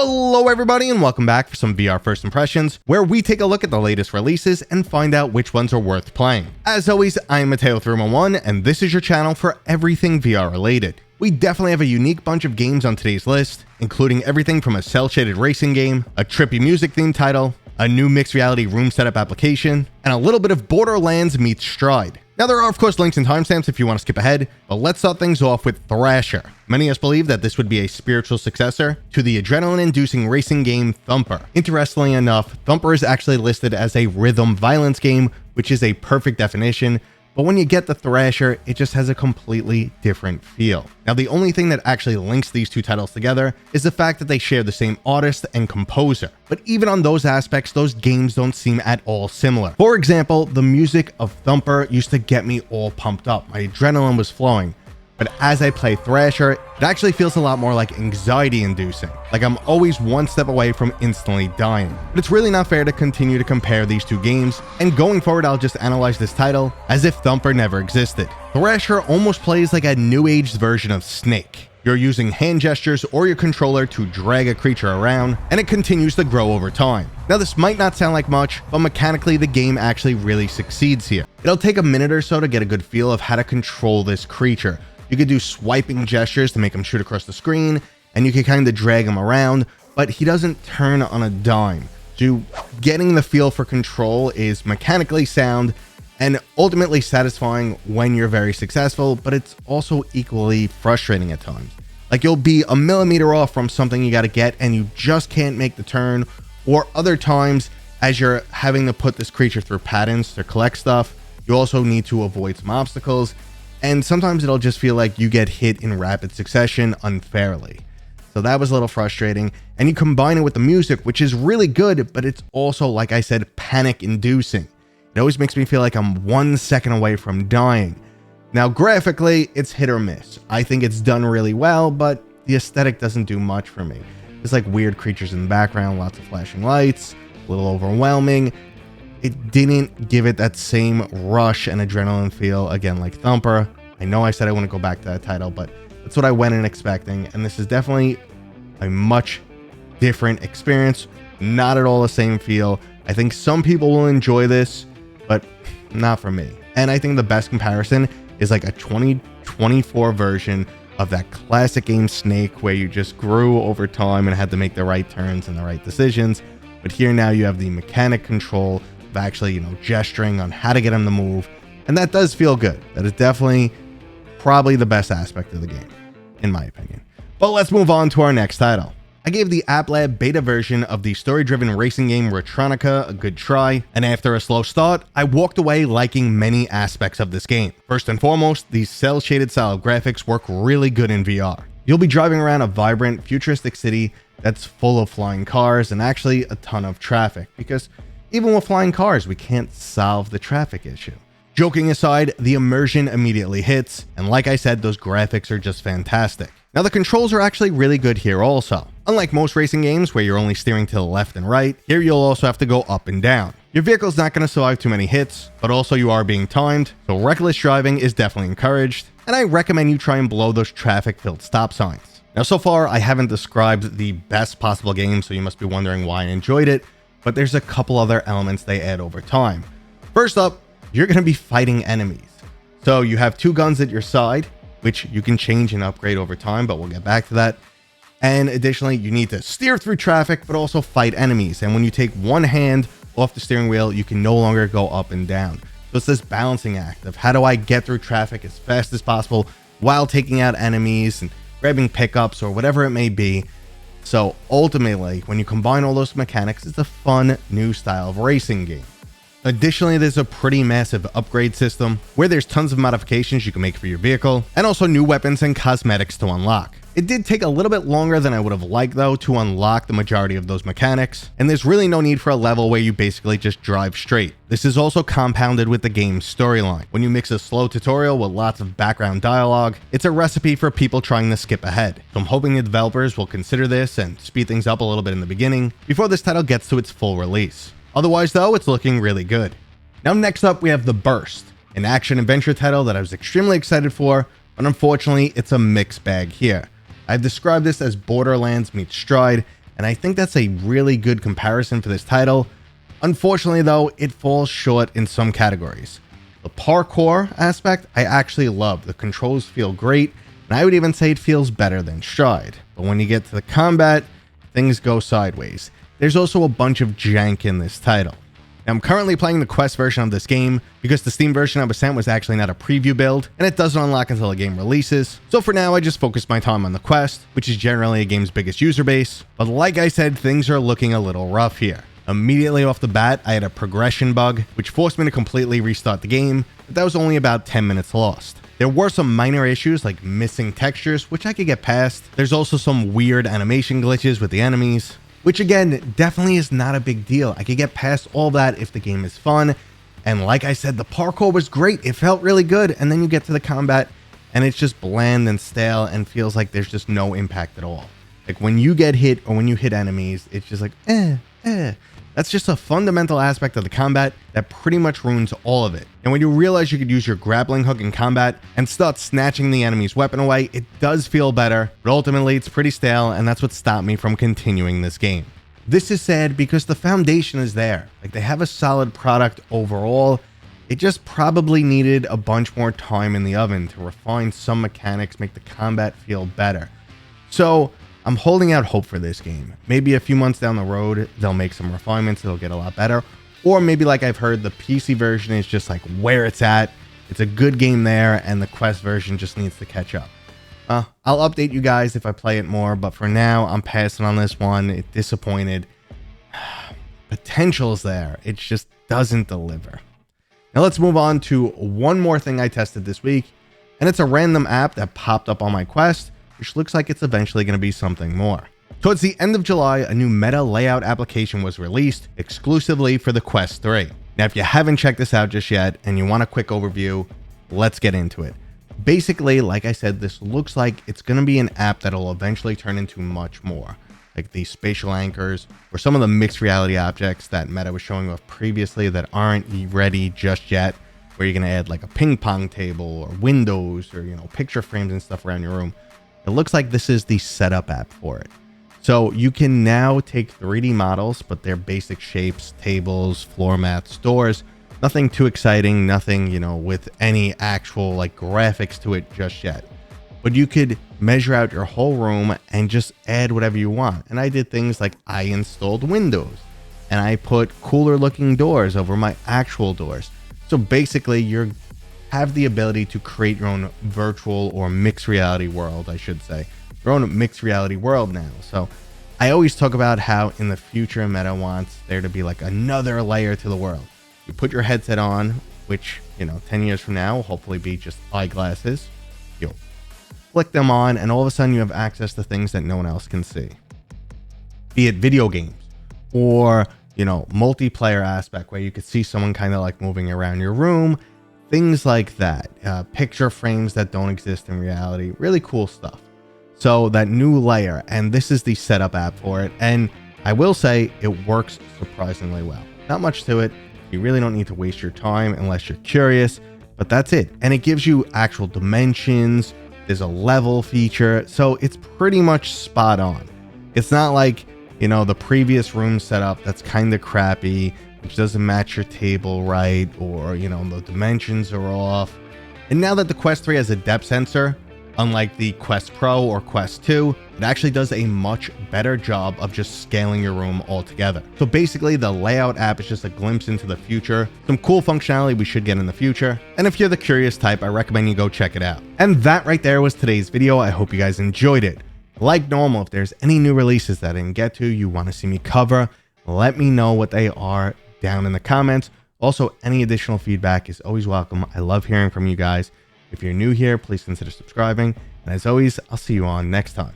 Hello everybody and welcome back for some VR First Impressions, where we take a look at the latest releases and find out which ones are worth playing. As always, I am Mateo311 and this is your channel for everything VR related. We definitely have a unique bunch of games on today's list, including everything from a cel-shaded racing game, a trippy music themed title, a new mixed reality room setup application, and a little bit of Borderlands meets Stride. Now there are of course links and timestamps if you want to skip ahead, but let's start things off with Thrasher. Many of us believe that this would be a spiritual successor to the adrenaline-inducing racing game Thumper. Interestingly enough, Thumper is actually listed as a rhythm violence game, which is a perfect definition, but when you get the Thrasher, it just has a completely different feel. Now the only thing that actually links these two titles together is the fact that they share the same artist and composer. But even on those aspects, those games don't seem at all similar. For example, the music of Thumper used to get me all pumped up. My adrenaline was flowing. But as I play Thrasher, it actually feels a lot more like anxiety-inducing. Like I'm always one step away from instantly dying. But it's really not fair to continue to compare these two games, and going forward I'll just analyze this title as if Thumper never existed. Thrasher almost plays like a new-aged version of Snake. You're using hand gestures or your controller to drag a creature around, and it continues to grow over time. Now this might not sound like much, but mechanically the game actually really succeeds here. It'll take a minute or so to get a good feel of how to control this creature. You could do swiping gestures to make him shoot across the screen, and you can kind of drag him around, but he doesn't turn on a dime. So getting the feel for control is mechanically sound and ultimately satisfying when you're very successful, but it's also equally frustrating at times. Like you'll be a millimeter off from something you got to get and you just can't make the turn, or other times as you're having to put this creature through patterns to collect stuff, you also need to avoid some obstacles. And sometimes it'll just feel like you get hit in rapid succession unfairly. So that was a little frustrating. And you combine it with the music, which is really good, but it's also, like I said, panic inducing. It always makes me feel like I'm 1 second away from dying. Now, graphically, it's hit or miss. I think it's done really well, but the aesthetic doesn't do much for me. There's like weird creatures in the background, lots of flashing lights, a little overwhelming. It didn't give it that same rush and adrenaline feel, again, like Thumper. I know I said I wouldn't go back to that title, but that's what I went in expecting. And this is definitely a much different experience. Not at all the same feel. I think some people will enjoy this, but not for me. And I think the best comparison is like a 2024 version of that classic game Snake, where you just grew over time and had to make the right turns and the right decisions. But here now you have the mechanic control of actually, gesturing on how to get him to move. And that does feel good. That is definitely probably the best aspect of the game, in my opinion. But let's move on to our next title. I gave the App Lab beta version of the story-driven racing game Retronika a good try, and after a slow start, I walked away liking many aspects of this game. First and foremost, the cel-shaded style of graphics work really good in VR. You'll be driving around a vibrant, futuristic city that's full of flying cars and actually a ton of traffic, because even with flying cars, we can't solve the traffic issue. Joking aside, the immersion immediately hits, and like I said, those graphics are just fantastic. Now the controls are actually really good here also. Unlike most racing games where you're only steering to the left and right, here you'll also have to go up and down. Your vehicle's not going to survive too many hits, but also you are being timed, so reckless driving is definitely encouraged, and I recommend you try and blow those traffic-filled stop signs. Now so far, I haven't described the best possible game, so you must be wondering why I enjoyed it, but there's a couple other elements they add over time. First up, you're going to be fighting enemies. So you have two guns at your side, which you can change and upgrade over time, but we'll get back to that. And additionally, you need to steer through traffic, but also fight enemies. And when you take one hand off the steering wheel, you can no longer go up and down. So it's this balancing act of how do I get through traffic as fast as possible while taking out enemies and grabbing pickups or whatever it may be. So ultimately, when you combine all those mechanics, it's a fun new style of racing game. Additionally, there's a pretty massive upgrade system where there's tons of modifications you can make for your vehicle, and also new weapons and cosmetics to unlock. It did take a little bit longer than I would have liked though to unlock the majority of those mechanics, and there's really no need for a level where you basically just drive straight. This is also compounded with the game's storyline. When you mix a slow tutorial with lots of background dialogue, it's a recipe for people trying to skip ahead. So I'm hoping the developers will consider this and speed things up a little bit in the beginning before this title gets to its full release. Otherwise though, it's looking really good. Now next up we have The Burst, an action-adventure title that I was extremely excited for, but unfortunately it's a mixed bag here. I've described this as Borderlands meets Stride, and I think that's a really good comparison for this title. Unfortunately though, it falls short in some categories. The parkour aspect I actually love. The controls feel great, and I would even say it feels better than Stride. But when you get to the combat, things go sideways. There's also a bunch of jank in this title. Now, I'm currently playing the Quest version of this game because the Steam version I was sent was actually not a preview build, and it doesn't unlock until the game releases. So for now, I just focus my time on the Quest, which is generally a game's biggest user base. But like I said, things are looking a little rough here. Immediately off the bat, I had a progression bug, which forced me to completely restart the game, but that was only about 10 minutes lost. There were some minor issues like missing textures, which I could get past. There's also some weird animation glitches with the enemies, which again, definitely is not a big deal. I could get past all that if the game is fun. And like I said, the parkour was great. It felt really good. And then you get to the combat and it's just bland and stale and feels like there's just no impact at all. Like when you get hit or when you hit enemies, it's just like, That's just a fundamental aspect of the combat that pretty much ruins all of it. And when you realize you could use your grappling hook in combat and start snatching the enemy's weapon away, it does feel better, but ultimately it's pretty stale, and that's what stopped me from continuing this game. This is sad because the foundation is there. Like, they have a solid product overall. It just probably needed a bunch more time in the oven to refine some mechanics, make the combat feel better. So I'm holding out hope for this game. Maybe a few months down the road, they'll make some refinements, it'll get a lot better. Or maybe, like I've heard, the PC version is just like where it's at. It's a good game there, and the Quest version just needs to catch up. I'll update you guys if I play it more, but for now, I'm passing on this one. It disappointed. Potential's there. It just doesn't deliver. Now let's move on to one more thing I tested this week, and it's a random app that popped up on my Quest, which looks like it's eventually going to be something more. Towards the end of July, a new meta layout application was released exclusively for the Quest 3. Now, if you haven't checked this out just yet and you want a quick overview, let's get into it. Basically, like I said, this looks like it's going to be an app that'll eventually turn into much more, like the spatial anchors or some of the mixed reality objects that Meta was showing off previously that aren't ready just yet, where you're going to add like a ping pong table or windows or, picture frames and stuff around your room. It looks like this is the setup app for it. So you can now take 3D models, but they're basic shapes, tables, floor mats, doors, nothing too exciting, nothing, with any actual like graphics to it just yet. But you could measure out your whole room and just add whatever you want. And I did things like I installed windows and I put cooler looking doors over my actual doors. So basically you have the ability to create your own virtual or mixed reality world, I should say. Your own mixed reality world now. So I always talk about how in the future Meta wants there to be like another layer to the world. You put your headset on, which, 10 years from now will hopefully be just eyeglasses. You'll flick them on and all of a sudden you have access to things that no one else can see. Be it video games or, multiplayer aspect where you could see someone kind of like moving around your room. Things like that, picture frames that don't exist in reality, really cool stuff. So that new layer, and this is the setup app for it, and I will say it works surprisingly well. Not much to it, you really don't need to waste your time unless you're curious, but that's it. And it gives you actual dimensions, there's a level feature, so it's pretty much spot on. It's not like, the previous room setup that's kind of crappy, which doesn't match your table right, or, the dimensions are off. And now that the Quest 3 has a depth sensor, unlike the Quest Pro or Quest 2, it actually does a much better job of just scaling your room altogether. So basically, the layout app is just a glimpse into the future, some cool functionality we should get in the future, and if you're the curious type, I recommend you go check it out. And that right there was today's video. I hope you guys enjoyed it. Like normal, if there's any new releases that I didn't get to, you want to see me cover, let me know what they are down in the comments. Also, any additional feedback is always welcome. I love hearing from you guys. If you're new here, please consider subscribing. And as always, I'll see you on next time.